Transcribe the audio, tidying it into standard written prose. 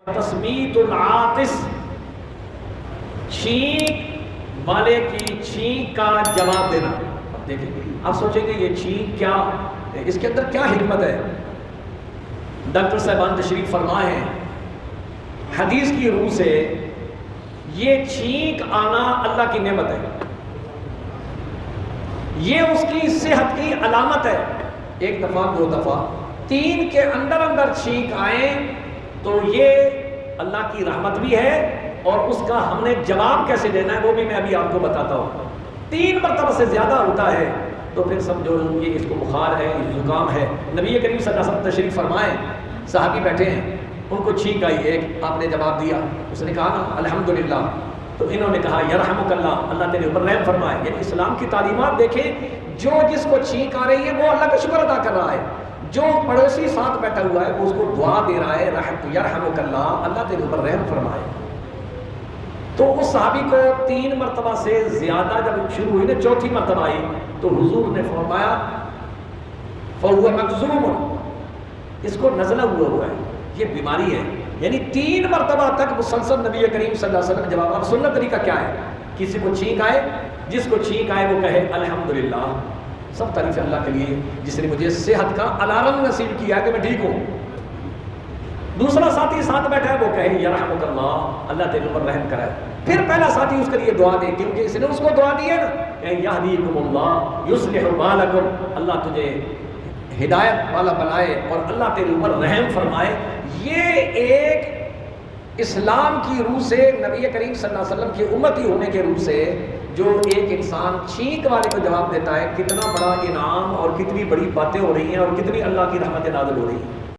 تسمیت العاطس، چھینک والے کی چھینک کا جواب دینا۔ اب دیکھیں، آپ سوچیں گے یہ چھینک کیا، اس کے اندر کیا حکمت ہے؟ ڈاکٹر صاحبان تشریف فرمائے ہیں، حدیث کی روح سے یہ چھینک آنا اللہ کی نعمت ہے، یہ اس کی صحت کی علامت ہے۔ ایک دفعہ، دو دفعہ، تین کے اندر اندر چھینک آئیں تو یہ اللہ کی رحمت بھی ہے، اور اس کا ہم نے جواب کیسے دینا ہے وہ بھی میں ابھی آپ کو بتاتا ہوں۔ 3 مرتبہ سے زیادہ ہوتا ہے تو پھر سمجھو یہ اس کو بخار ہے، زکام ہے۔ نبی کریم صلی اللہ علیہ وسلم تشریف فرمائے، صحابی بیٹھے ہیں، ان کو چھینک آئی، ایک آپ نے جواب دیا، اس نے کہا نا الحمدللہ، تو انہوں نے کہا یرحمک اللہ، اللہ تیرے اوپر رحم فرمائے۔ یعنی اسلام کی تعلیمات دیکھیں، جو جس کو چھینک آ رہی ہے وہ اللہ کا شکر ادا کر رہا ہے، جو پڑوسی ساتھ بیٹھا ہوا ہے وہ اس کو دعا دے رہا ہے یرحمک اللہ، اللہ تیرے اوپر رحم فرمائے۔ تو اس صحابی کو 3 مرتبہ سے زیادہ جب شروع ہوئی نا، 4تھی مرتبہ آئی تو حضور نے فرمایا فَهُوَ مَكْظُومٌ، اس کو نزلہ ہوا ہے، یہ بیماری ہے۔ یعنی 3 مرتبہ تک مسلسل نبی کریم صلی اللہ علیہ وسلم جواب۔ اب سنت طریقہ کیا ہے؟ کسی کو چھینک آئے، جس کو چھینک آئے وہ کہے الحمدللہ، سب تعریف اللہ کے لیے جس نے مجھے صحت کا الارم نصیب کیا ہے کہ میں ٹھیک ہوں۔ دوسرا ساتھی ساتھ بیٹھا ہے وہ کہے یرحمک اللہ، اللہ تیرے اوپر رحم کرے۔ پھر پہلا ساتھی اس کے لیے دعا دے، کیونکہ اس نے اس کو دعا دی ہے نا کہ یہدیکم اللہ یصلح بالکم، اللہ تجھے ہدایت والا بنائے اور اللہ تیرے اوپر رحم فرمائے۔ یہ ایک اسلام کی روح سے، نبی کریم صلی اللہ علیہ وسلم کی امتی ہونے کے روح سے جو ایک انسان چھینک والے کو جواب دیتا ہے، کتنا بڑا انعام اور کتنی بڑی باتیں ہو رہی ہیں اور کتنی اللہ کی رحمت نازل ہو رہی ہیں۔